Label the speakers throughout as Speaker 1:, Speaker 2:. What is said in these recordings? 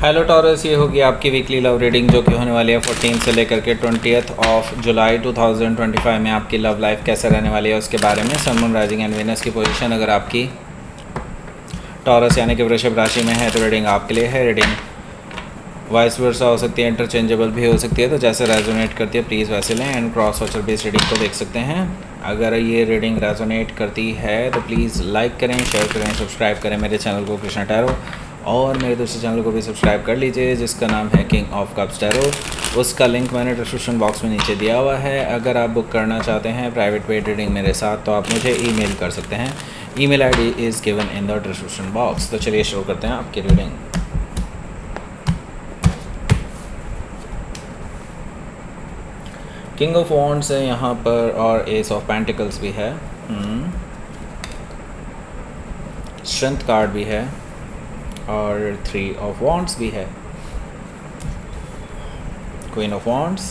Speaker 1: Hello taurus, ये होगी आपकी वीकली लव रीडिंग जो कि होने वाली है 14 से लेकर के 20 ऑफ जुलाई 2025 में। आपकी लव लाइफ कैसे रहने वाली है उसके बारे में। सन, मून, राइजिंग एंड वीनस की पोजीशन अगर आपकी टॉरस यानी कि वृषभ राशि में है तो रीडिंग आपके लिए है। रीडिंग वाइस वर्सा हो सकती है, इंटरचेंजेबल भी हो सकती है, तो जैसे रेजोनेट करती है प्लीज़ वैसे लें। And cross watcher based reading को देख सकते हैं। अगर ये रीडिंग रेजोनेट करती है तो प्लीज़ लाइक करें, शेयर करें, सब्सक्राइब करें मेरे चैनल को कृष्णा टैरो, और मेरे दूसरे चैनल को भी सब्सक्राइब कर लीजिए जिसका नाम है किंग ऑफ कप्स टैरो। उसका लिंक मैंने डिस्क्रिप्शन बॉक्स में नीचे दिया हुआ है। अगर आप बुक करना चाहते हैं प्राइवेट पेड रीडिंग मेरे साथ तो आप मुझे ईमेल कर सकते हैं। Email ID is given in the description box. तो चलिए शुरू करते हैं आपकी रीडिंग। किंग ऑफ वॉन्ड्स है यहाँ पर और एस ऑफ पेंटिकल्स भी है। स्ट्रेंथ कार्ड भी है और 3 ऑफ वॉन्ड्स भी है। Queen of wands,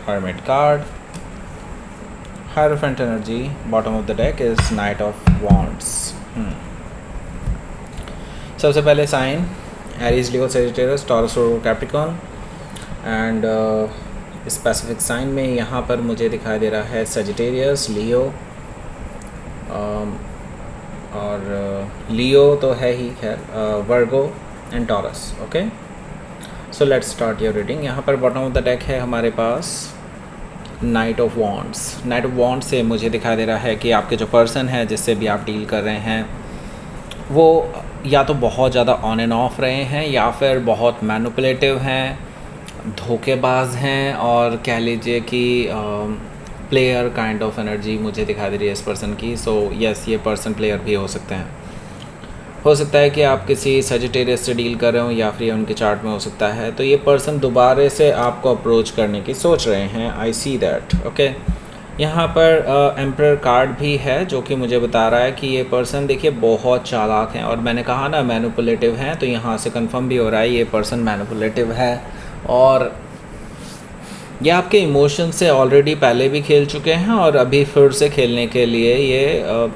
Speaker 1: hermit card, hierophant energy. Bottom of the deck is night of wands. सबसे पहले साइन एरीज, लियो, सजिटेरियस, टॉरस और कैप्रिकॉर्न। एंड स्पेसिफिक साइन में यहाँ पर मुझे दिखाई दे रहा है सजिटेरियस, लियो, और लियो तो है ही खैर, Virgo and Taurus. Okay, so let's start your reading. यहाँ पर बॉटम ऑफ द डेक है हमारे पास knight of wands. Knight of wands से मुझे दिखाई दे रहा है कि आपके जो पर्सन है जिससे भी आप डील कर रहे हैं वो या तो बहुत ज़्यादा ऑन एंड ऑफ रहे हैं या फिर बहुत मैनिपुलेटिव हैं, धोखेबाज हैं, और कह लीजिए कि प्लेयर काइंड ऑफ एनर्जी मुझे दिखा दे रही है इस पर्सन की। सो यस, ये पर्सन प्लेयर भी हो सकते हैं। हो सकता है कि आप किसी सजिटेरियस से डील कर रहे हो या फिर उनके चार्ट में हो सकता है। तो ये पर्सन दोबारा से आपको अप्रोच करने की सोच रहे हैं। आई सी दैट। ओके, यहाँ पर एम्परर कार्ड भी है जो कि मुझे बता रहा है कि ये पर्सन देखिए बहुत चालाक हैं, और मैंने कहा ना मैनिपुलेटिव हैं, तो यहाँ से कंफर्म भी हो रहा है ये पर्सन मैनिपुलेटिव है। और ये आपके इमोशन से ऑलरेडी पहले भी खेल चुके हैं और अभी फिर से खेलने के लिए ये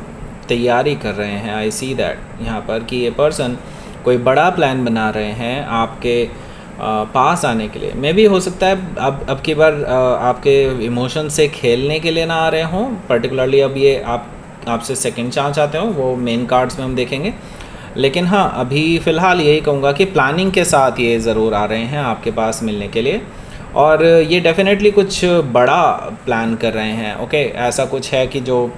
Speaker 1: तैयारी कर रहे हैं। आई सी दैट यहाँ पर कि ये पर्सन कोई बड़ा प्लान बना रहे हैं आपके पास आने के लिए। मे भी हो सकता है अब की बार आपके इमोशन से खेलने के लिए ना आ रहे हों पर्टिकुलरली। अब ये आपसे सेकंड चांस चाहते हो, वो मेन कार्ड्स में हम देखेंगे। लेकिन हाँ, अभी फ़िलहाल यही कहूँगा कि प्लानिंग के साथ ये ज़रूर आ रहे हैं आपके पास मिलने के लिए, और ये डेफिनेटली कुछ बड़ा प्लान कर रहे हैं। ओके, ऐसा कुछ है कि जो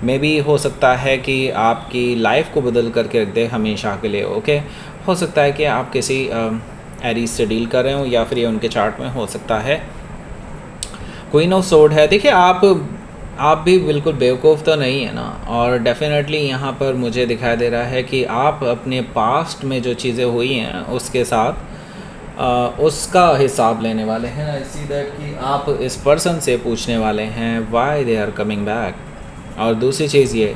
Speaker 1: मे बी हो सकता है कि आपकी लाइफ को बदल करके रख दे हमेशा के लिए। ओके, हो सकता है कि आप किसी एरीज से डील कर रहे हो या फिर ये उनके चार्ट में हो सकता है। क्वीन ऑफ सोर्ड है। देखिए आप भी बिल्कुल बेवकूफ़ तो नहीं है ना, और डेफिनेटली यहाँ पर मुझे दिखाई दे रहा है कि आप अपने पास्ट में जो चीज़ें हुई हैं उसके साथ उसका हिसाब लेने वाले हैं। आई सी दैट कि आप इस पर्सन से पूछने वाले हैं why they are coming back. और दूसरी चीज़ ये,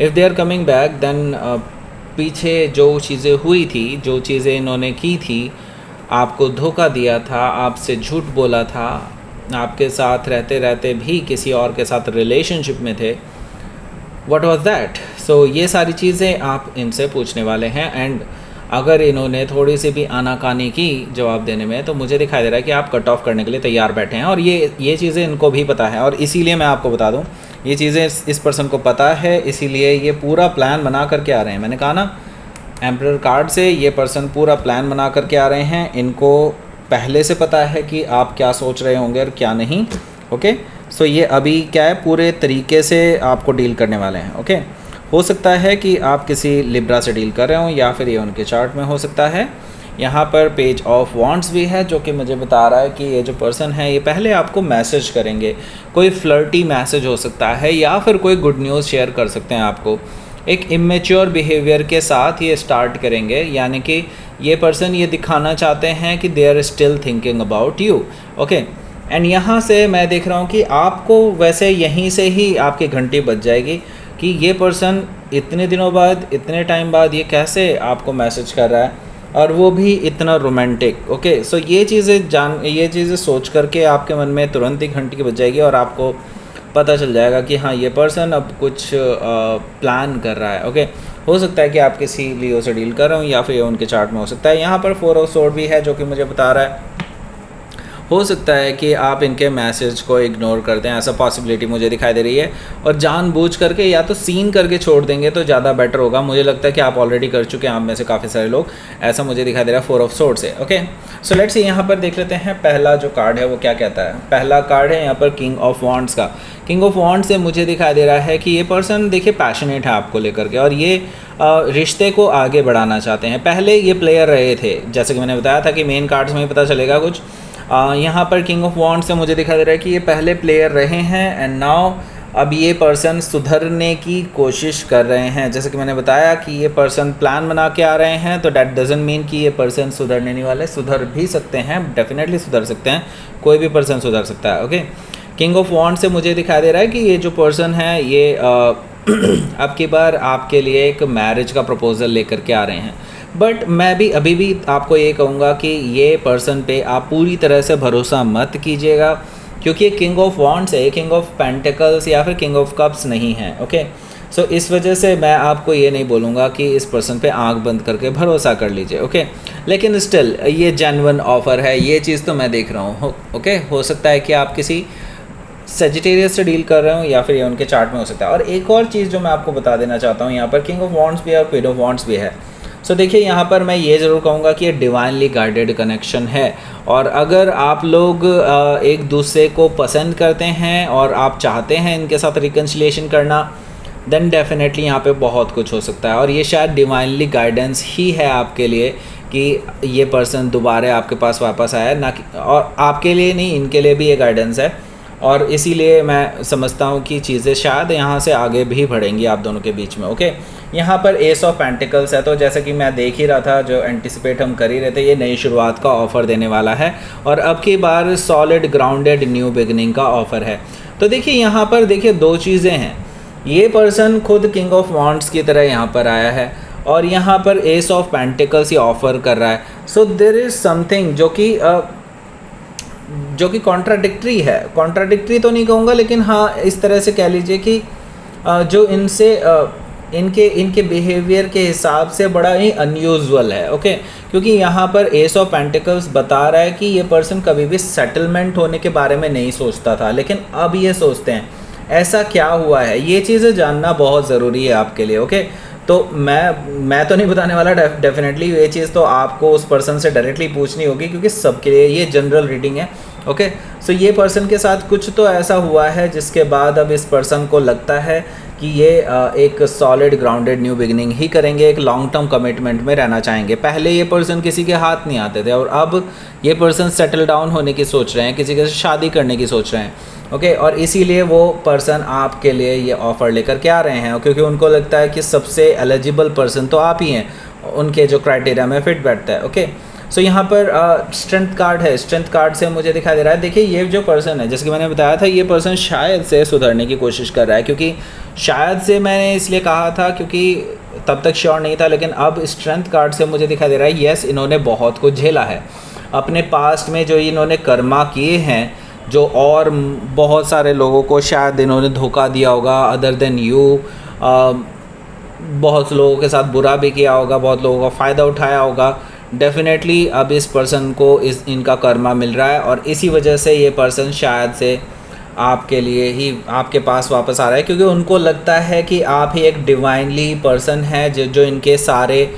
Speaker 1: if they are coming back then पीछे जो चीज़ें हुई थी, जो चीज़ें इन्होंने की थी, आपको धोखा दिया था, आपसे झूठ बोला था, आपके साथ रहते रहते भी किसी और के साथ रिलेशनशिप में थे, व्हाट वाज दैट। सो ये सारी चीज़ें आप इनसे पूछने वाले हैं। एंड अगर इन्होंने थोड़ी सी भी आनाकानी की जवाब देने में तो मुझे दिखाई दे रहा है कि आप कट ऑफ करने के लिए तैयार बैठे हैं, और ये चीज़ें इनको भी पता है। और इसीलिए मैं आपको बता दूं, ये चीज़ें इस पर्सन को पता है, इसीलिए ये पूरा प्लान बना करके आ रहे हैं। मैंने कहा ना, एम्परर कार्ड से ये पर्सन पूरा प्लान बना करके आ रहे हैं। इनको पहले से पता है कि आप क्या सोच रहे होंगे और क्या नहीं। ओके, सो ये अभी क्या है, पूरे तरीके से आपको डील करने वाले हैं। ओके, हो सकता है कि आप किसी लिब्रा से डील कर रहे हो या फिर ये उनके चार्ट में हो सकता है। यहाँ पर पेज ऑफ वॉन्ड्स भी है जो कि मुझे बता रहा है कि ये जो पर्सन है ये पहले आपको मैसेज करेंगे। कोई फ्लर्टी मैसेज हो सकता है या फिर कोई गुड न्यूज़ शेयर कर सकते हैं आपको। एक इमेच्योर बिहेवियर के साथ ये स्टार्ट करेंगे, यानी कि ये पर्सन ये दिखाना चाहते हैं कि they are still thinking about you. Okay, and यहाँ से मैं देख रहा हूँ कि आपको वैसे यहीं से ही आपकी घंटी बज जाएगी कि ये पर्सन इतने दिनों बाद, इतने टाइम बाद ये कैसे आपको मैसेज कर रहा है, और वो भी इतना रोमांटिक। ओके, सो ये चीज़ें सोच करके आपके मन में तुरंत ही घंटी बज जाएगी और आपको पता चल जाएगा कि हाँ, ये पर्सन अब कुछ प्लान कर रहा है। ओके, हो सकता है कि आप किसी लियो से डील कर रहे हो या फिर ये उनके चार्ट में हो सकता है। यहाँ पर 4 ऑफ सोर्ड भी है जो कि मुझे बता रहा है हो सकता है कि आप इनके मैसेज को इग्नोर कर दें, ऐसा पॉसिबिलिटी मुझे दिखाई दे रही है, और जानबूझ करके या तो सीन करके छोड़ देंगे तो ज़्यादा बेटर होगा। मुझे लगता है कि आप ऑलरेडी कर चुके हैं, आप में से काफ़ी सारे लोग, ऐसा मुझे दिखाई दे रहा है 4 ऑफ सोर्ड से। ओके, सो लेट्स सी यहाँ पर देख लेते हैं पहला जो कार्ड है वो क्या कहता है। पहला कार्ड है यहाँ पर किंग ऑफ वॉन्ड्स का। किंग ऑफ वॉन्ड्स से मुझे दिखाई दे रहा है कि ये पर्सन देखिए पैशनेट है आपको लेकर के, और ये रिश्ते को आगे बढ़ाना चाहते हैं। पहले ये प्लेयर रहे थे, जैसे कि मैंने बताया था कि मेन कार्ड्स में ही पता चलेगा कुछ। यहाँ पर किंग ऑफ वॉन्ड्स से मुझे दिखा दे रहा है कि ये पहले प्लेयर रहे हैं एंड नाउ अब ये पर्सन सुधरने की कोशिश कर रहे हैं। जैसे कि मैंने बताया कि ये पर्सन प्लान बना के आ रहे हैं, तो डैट डजंट मीन कि ये पर्सन सुधरने नहीं वाले। सुधर भी सकते हैं, डेफिनेटली सुधर सकते हैं, कोई भी पर्सन सुधर सकता है। ओके, किंग ऑफ वॉन्ड्स से मुझे दिखाई दे रहा है कि ये जो पर्सन है ये अब की बार आपके लिए एक मैरिज का प्रपोजल लेकर के आ रहे हैं। बट मैं भी अभी भी आपको ये कहूँगा कि ये पर्सन पे आप पूरी तरह से भरोसा मत कीजिएगा, क्योंकि ये किंग ऑफ वॉन्ड्स है, किंग ऑफ पेंटिकल्स या फिर किंग ऑफ कप्स नहीं है। ओके, सो इस वजह से मैं आपको ये नहीं बोलूँगा कि इस पर्सन पे आंख बंद करके भरोसा कर लीजिए। ओके, लेकिन स्टिल ये जेन्युइन ऑफ़र है, ये चीज़ तो मैं देख रहा हूँ। ओके, हो सकता है कि आप किसी सेजिटेरियस से डील कर रहे हो या फिर ये उनके चार्ट में हो सकता है। और एक और चीज़ जो मैं आपको बता देना चाहता हूँ, यहाँ पर किंग ऑफ वॉन्ड्स भी है और क्वीन ऑफ वॉन्ड्स भी है। सो देखिए यहाँ पर मैं ये ज़रूर कहूँगा कि ये डिवाइनली गाइडेड कनेक्शन है, और अगर आप लोग एक दूसरे को पसंद करते हैं और आप चाहते हैं इनके साथ रिकन्सिलिएशन करना, देन डेफिनेटली यहाँ पे बहुत कुछ हो सकता है। और ये शायद डिवाइनली गाइडेंस ही है आपके लिए कि ये पर्सन दोबारा आपके पास वापस आया, ना कि और आपके लिए नहीं, इनके लिए भी ये गाइडेंस है। और इसीलिए मैं समझता हूँ कि चीज़ें शायद यहाँ से आगे भी बढ़ेंगी आप दोनों के बीच में। ओके, यहाँ पर एस ऑफ पेंटिकल्स है, तो जैसे कि मैं देख ही रहा था, जो एंटिसिपेट हम कर ही रहे थे, ये नई शुरुआत का ऑफ़र देने वाला है और अब की बार सॉलिड ग्राउंडेड न्यू बिगनिंग का ऑफ़र है। तो देखिए यहाँ पर देखिए दो चीज़ें हैं, ये पर्सन खुद किंग ऑफ वॉन्ड्स की तरह यहाँ पर आया है और यहाँ पर एस ऑफ पेंटिकल्स ये ऑफ़र कर रहा है। सो देयर इज़ समथिंग जो कि कॉन्ट्राडिक्टरी है। कॉन्ट्राडिक्टरी तो नहीं कहूँगा, लेकिन हाँ इस तरह से कह लीजिए कि जो इनसे इनके बिहेवियर के हिसाब से बड़ा ही अनयूजुअल है। ओके, क्योंकि यहाँ पर एस ऑफ पेंटिकल्स बता रहा है कि ये पर्सन कभी भी सेटलमेंट होने के बारे में नहीं सोचता था, लेकिन अब ये सोचते हैं। ऐसा क्या हुआ है, ये चीज़ें जानना बहुत ज़रूरी है आपके लिए। ओके, तो मैं तो नहीं बताने वाला, डेफिनेटली ये चीज़ तो आपको उस पर्सन से डायरेक्टली पूछनी होगी, क्योंकि सबके लिए ये जनरल रीडिंग है। ओके, सो ये पर्सन के साथ कुछ तो ऐसा हुआ है जिसके बाद अब इस पर्सन को लगता है कि ये एक सॉलिड ग्राउंडेड न्यू बिगिनिंग ही करेंगे, एक लॉन्ग टर्म कमिटमेंट में रहना चाहेंगे। पहले ये पर्सन किसी के हाथ नहीं आते थे और अब ये पर्सन सेटल डाउन होने की सोच रहे हैं, किसी के साथ शादी करने की सोच रहे हैं। ओके, और इसीलिए वो पर्सन आपके लिए ये ऑफ़र लेकर के आ रहे हैं, क्योंकि उनको लगता है कि सबसे एलिजिबल पर्सन तो आप ही हैं, उनके जो क्राइटेरिया में फिट बैठता है। ओके, सो यहाँ पर स्ट्रेंथ कार्ड है। स्ट्रेंथ कार्ड से मुझे दिखाई दे रहा है, देखिए ये जो पर्सन है, जैसे कि मैंने बताया था, ये पर्सन शायद से सुधरने की कोशिश कर रहा है। क्योंकि शायद से मैंने इसलिए कहा था क्योंकि तब तक श्योर नहीं था, लेकिन अब स्ट्रेंथ कार्ड से मुझे दिखाई दे रहा है यस, इन्होंने बहुत कुछ झेला है अपने पास्ट में, जो इन्होंने कर्मा किए हैं, जो और बहुत सारे लोगों को शायद इन्होंने धोखा दिया होगा अदर देन यू, बहुत लोगों के साथ बुरा भी किया होगा, बहुत लोगों का फ़ायदा उठाया होगा। डेफिनेटली अब इस पर्सन को इनका कर्मा मिल रहा है और इसी वजह से ये पर्सन शायद से आपके लिए ही आपके पास वापस आ रहा है, क्योंकि उनको लगता है कि आप ही एक डिवाइनली पर्सन है जो इनके सारे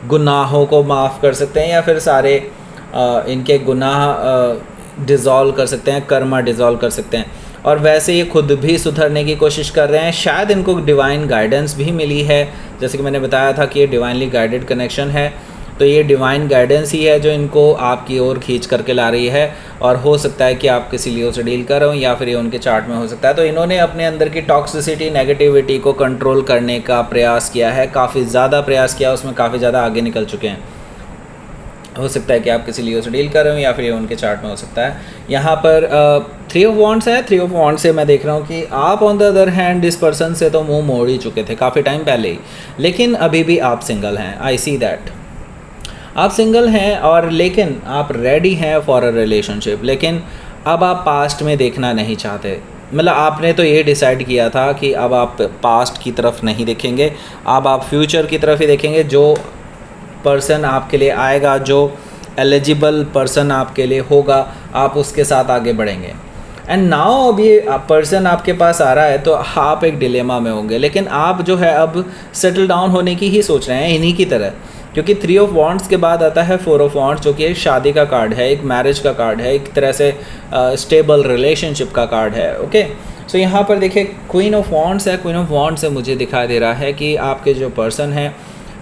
Speaker 1: गुनाहों को माफ़ कर सकते हैं, या फिर सारे इनके गुनाह डिज़ोल्व कर सकते हैं, कर्मा डिज़ोल्व कर सकते हैं। और वैसे ये खुद भी सुधरने की कोशिश कर रहे हैं। शायद इनको डिवाइन गाइडेंस भी मिली है, जैसे कि मैंने बताया था कि ये डिवाइनली गाइडेड कनेक्शन है, तो ये डिवाइन गाइडेंस ही है जो इनको आपकी ओर खींच करके ला रही है। और हो सकता है कि आप किसी लियो से डील कर रहे हो या फिर ये उनके चार्ट में हो सकता है। तो इन्होंने अपने अंदर की टॉक्सिसिटी, नेगेटिविटी को कंट्रोल करने का प्रयास किया है, काफ़ी ज़्यादा प्रयास किया, उसमें काफ़ी ज़्यादा आगे निकल चुके हैं। हो सकता है कि आप किसी लियो से डील कर रहे हो या फिर ये उनके चार्ट में हो सकता है। यहाँ पर 3 ऑफ वॉन्ड्स है। 3 ऑफ वॉन्ड्स से मैं देख रहा हूँ कि आप ऑन द अदर हैंड इस पर्सन से तो मुंह मोड़ ही चुके थे काफ़ी टाइम पहले ही, लेकिन अभी भी आप सिंगल हैं। आई सी दैट आप सिंगल हैं, और लेकिन आप रेडी हैं फॉर अ रिलेशनशिप, लेकिन अब आप पास्ट में देखना नहीं चाहते। मतलब आपने तो ये डिसाइड किया था कि अब आप पास्ट की तरफ नहीं देखेंगे, अब आप फ्यूचर की तरफ ही देखेंगे। जो पर्सन आपके लिए आएगा, जो एलिजिबल पर्सन आपके लिए होगा, आप उसके साथ आगे बढ़ेंगे। एंड नाउ अब ये पर्सन आपके पास आ रहा है तो आप एक डिलेमा में होंगे, लेकिन आप जो है अब सेटल डाउन होने की ही सोच रहे हैं इन्हीं की तरह, क्योंकि 3 ऑफ वॉन्ड्स के बाद आता है 4 ऑफ वॉन्ड्स, जो कि एक शादी का कार्ड है, एक मैरिज का कार्ड है, एक तरह से स्टेबल रिलेशनशिप का कार्ड है। ओके, सो यहाँ पर देखिए क्वीन ऑफ वॉन्ड्स है। क्वीन ऑफ वॉन्ड्स से मुझे दिखाई दे रहा है कि आपके जो पर्सन है,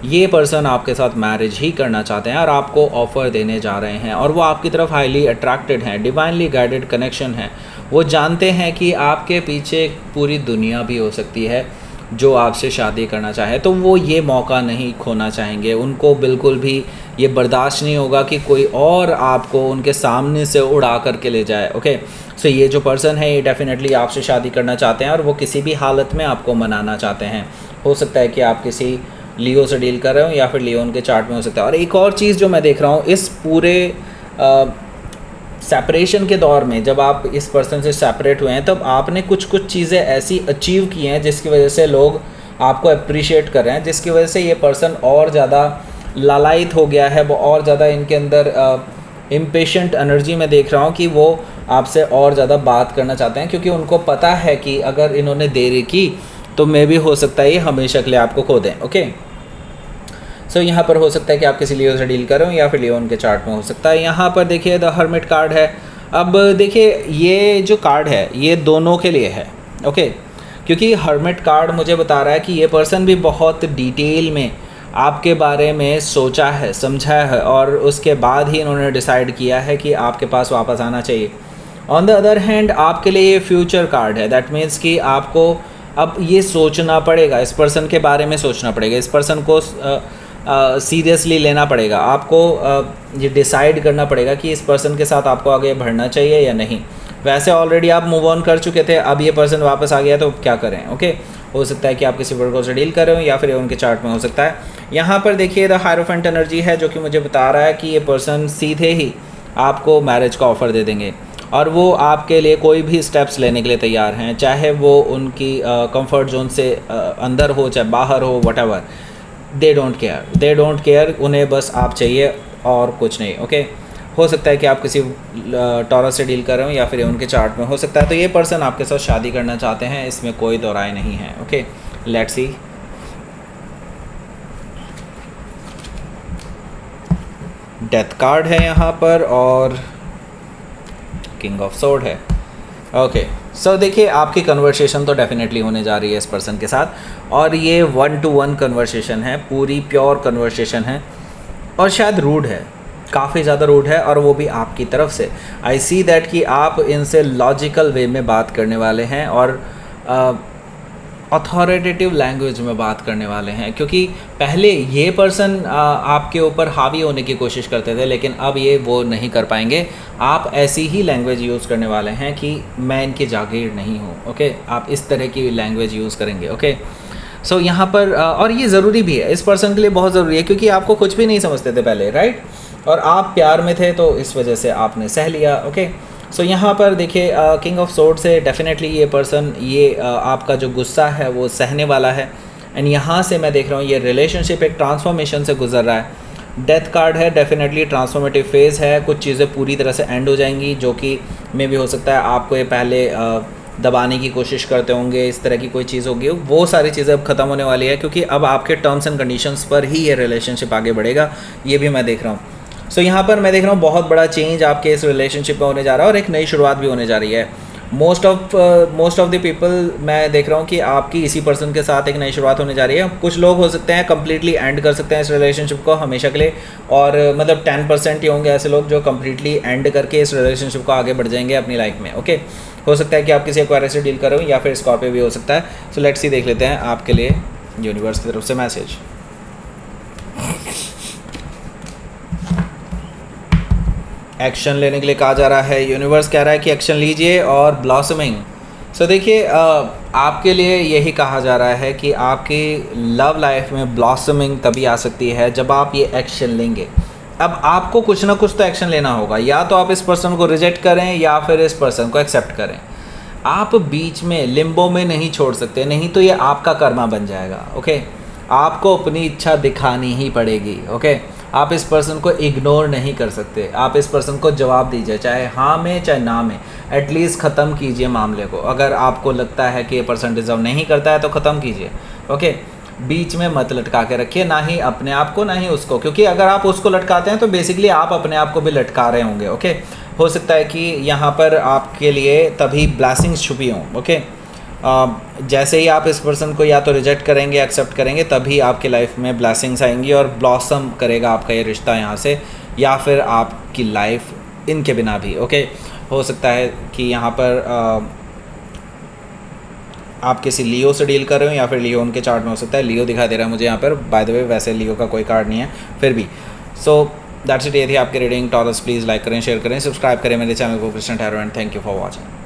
Speaker 1: ये पर्सन आपके साथ मैरिज ही करना चाहते हैं और आपको ऑफ़र देने जा रहे हैं, और वो आपकी तरफ हाईली अट्रैक्टेड हैं, डिवाइनली गाइडेड कनेक्शन है। वो जानते हैं कि आपके पीछे पूरी दुनिया भी हो सकती है जो आपसे शादी करना चाहे, तो वो ये मौका नहीं खोना चाहेंगे। उनको बिल्कुल भी ये बर्दाश्त नहीं होगा कि कोई और आपको उनके सामने से उड़ा करके ले जाए। ओके, सो ये जो पर्सन है ये डेफिनेटली आपसे शादी करना चाहते हैं और वो किसी भी हालत में आपको मनाना चाहते हैं। हो सकता है कि आप किसी लियो से डील कर रहे हो या फिर लियो उनके चार्ट में हो सकता है। और एक और चीज़ जो मैं देख रहा हूँ इस पूरे सेपरेशन के दौर में, जब आप इस पर्सन से सेपरेट हुए हैं तब आपने कुछ कुछ चीज़ें ऐसी अचीव की हैं जिसकी वजह से लोग आपको अप्रिशिएट कर रहे हैं, जिसकी वजह से ये पर्सन और ज़्यादा लालायित हो गया है। वो और ज़्यादा इनके अंदर इम्पेशेंट एनर्जी में देख रहा हूँ कि वो आपसे और ज़्यादा बात करना चाहते हैं, क्योंकि उनको पता है कि अगर इन्होंने देरी की तो मे भी हो सकता है ये हमेशा के लिए आपको खो दें। ओके, सो यहाँ पर हो सकता है कि आप किसी लियो से डील करें या फिर लियो उनके चार्ट में हो सकता है। यहाँ पर देखिए द हर्मिट कार्ड है। अब देखिए ये जो कार्ड है ये दोनों के लिए है। ओके, क्योंकि हर्मिट कार्ड मुझे बता रहा है कि ये पर्सन भी बहुत डिटेल में आपके बारे में सोचा है, समझा है, और उसके बाद ही इन्होंने डिसाइड किया है कि आपके पास वापस आना चाहिए। ऑन द अदर हैंड आपके लिए ये फ्यूचर कार्ड है। दैट मीन्स कि आपको अब ये सोचना पड़ेगा, इस पर्सन के बारे में सोचना पड़ेगा, इस पर्सन को सीरियसली लेना पड़ेगा। आपको ये डिसाइड करना पड़ेगा कि इस पर्सन के साथ आपको आगे बढ़ना चाहिए या नहीं। वैसे ऑलरेडी आप मूव ऑन कर चुके थे, अब ये पर्सन वापस आ गया तो क्या करें। ओके, हो सकता है कि आप किसी वर्गो से डील कर रहे हो या फिर उनके चार्ट में हो सकता है। यहाँ पर देखिए द हायरोफेंट एनर्जी है, जो कि मुझे बता रहा है कि ये पर्सन सीधे ही आपको मैरिज का ऑफ़र दे देंगे और वो आपके लिए कोई भी स्टेप्स लेने के लिए तैयार हैं, चाहे वो उनकी कंफर्ट जोन से अंदर हो चाहे बाहर हो, व्हाटएवर। दे डोंट केयर, उन्हें बस आप चाहिए और कुछ नहीं। ओके, हो सकता है कि आप किसी टॉरस से डील कर रहे हो या फिर उनके चार्ट में हो सकता है। तो ये पर्सन आपके साथ शादी करना चाहते हैं, इसमें कोई दो राय नहीं है। Okay, let's see. Death card है यहाँ पर और किंग ऑफ सोर्ड है। ओके, सो देखिए आपकी कन्वर्सेशन तो डेफिनेटली होने जा रही है इस पर्सन के साथ, और ये 1-to-1 कन्वर्सेशन है, पूरी प्योर कन्वर्सेशन है, और शायद रूड है, काफ़ी ज़्यादा रूड है, और वो भी आपकी तरफ से। आई सी दैट कि आप इनसे लॉजिकल वे में बात करने वाले हैं और अथॉरिटेटिव लैंग्वेज में बात करने वाले हैं, क्योंकि पहले ये पर्सन आपके ऊपर हावी होने की कोशिश करते थे, लेकिन अब ये वो नहीं कर पाएंगे। आप ऐसी ही लैंग्वेज यूज़ करने वाले हैं कि मैं इनकी जागीर नहीं हूँ। ओके, आप इस तरह की लैंग्वेज यूज़ करेंगे। ओके, सो यहाँ पर और ये ज़रूरी भी है, इस पर्सन के लिए बहुत ज़रूरी है, क्योंकि आपको कुछ भी नहीं समझते थे पहले, राइट, और आप प्यार में थे तो इस वजह से आपने सह लिया। ओके, सो यहाँ पर देखिए किंग ऑफ सोर्ड से डेफिनेटली ये पर्सन ये आपका जो गुस्सा है वो सहने वाला है, एंड यहाँ से मैं देख रहा हूँ ये रिलेशनशिप एक ट्रांसफॉर्मेशन से गुजर रहा है। डेथ कार्ड है, डेफिनेटली ट्रांसफॉर्मेटिव फेज़ है, कुछ चीज़ें पूरी तरह से एंड हो जाएंगी, जो कि में भी हो सकता है आपको ये पहले दबाने की कोशिश करते होंगे, इस तरह की कोई चीज़ होगी, वो सारी चीज़ें अब ख़त्म होने वाली है, क्योंकि अब आपके टर्म्स एंड कंडीशंस पर ही ये रिलेशनशिप आगे बढ़ेगा। ये भी मैं देख रहा हूँ। सो यहाँ पर मैं देख रहा हूँ बहुत बड़ा चेंज आपके इस रिलेशनशिप में होने जा रहा है और एक नई शुरुआत भी होने जा रही है। मोस्ट ऑफ द पीपल मैं देख रहा हूँ कि आपकी इसी पर्सन के साथ एक नई शुरुआत होने जा रही है। कुछ लोग हो सकते हैं कम्प्लीटली एंड कर सकते हैं इस रिलेशनशिप को हमेशा के लिए, और मतलब 10% ही होंगे ऐसे लोग जो कम्प्लीटली एंड करके इस रिलेशनशिप को आगे बढ़ जाएंगे अपनी लाइफ में। ओके, हो सकता है कि आप किसी एक्वायरर से डील कर रहे हो या फिर स्कॉर्पियो भी हो सकता है। सो लेट्स सी, देख लेते हैं आपके लिए यूनिवर्स की तरफ से मैसेज। एक्शन लेने के लिए कहा जा रहा है, यूनिवर्स कह रहा है कि एक्शन लीजिए और ब्लॉसमिंग। सो देखिए आपके लिए यही कहा जा रहा है कि आपकी लव लाइफ में ब्लॉसमिंग तभी आ सकती है जब आप ये एक्शन लेंगे। अब आपको कुछ ना कुछ तो एक्शन लेना होगा, या तो आप इस पर्सन को रिजेक्ट करें या फिर इस पर्सन को एक्सेप्ट करें। आप बीच में लिम्बो में नहीं छोड़ सकते, नहीं तो ये आपका कर्मा बन जाएगा। ओके, आपको अपनी इच्छा दिखानी ही पड़ेगी। ओके, आप इस पर्सन को इग्नोर नहीं कर सकते, आप इस पर्सन को जवाब दीजिए, चाहे हाँ में चाहे ना में, एटलीस्ट ख़त्म कीजिए मामले को। अगर आपको लगता है कि ये पर्सन डिज़र्व नहीं करता है तो ख़त्म कीजिए। ओके, बीच में मत लटका के रखिए, ना ही अपने आप को ना ही उसको, क्योंकि अगर आप उसको लटकाते हैं तो बेसिकली आप अपने आप को भी लटका रहे होंगे। ओके, हो सकता है कि यहाँ पर आपके लिए तभी ब्लेसिंग्स छुपी हों। ओके, जैसे ही आप इस पर्सन को या तो रिजेक्ट करेंगे, एक्सेप्ट करेंगे, तभी आपकी लाइफ में ब्लेसिंग्स आएंगी और ब्लॉसम करेगा आपका ये रिश्ता यहाँ से, या फिर आपकी लाइफ इनके बिना भी। ओके, हो सकता है कि यहाँ पर आप किसी लियो से डील कर रहे हो, या फिर लियो उनके चार्ट में हो सकता है। लियो दिखाई दे रहा है मुझे यहाँ पर, बाय द वे वैसे लियो का कोई कार्ड नहीं है फिर भी। सो दैट्स इट, ये थी आपकी रीडिंग। टॉरस प्लीज़ लाइक करें, शेयर करें, सब्सक्राइब करें मेरे चैनल को Krishna tarot, and thank you for watching.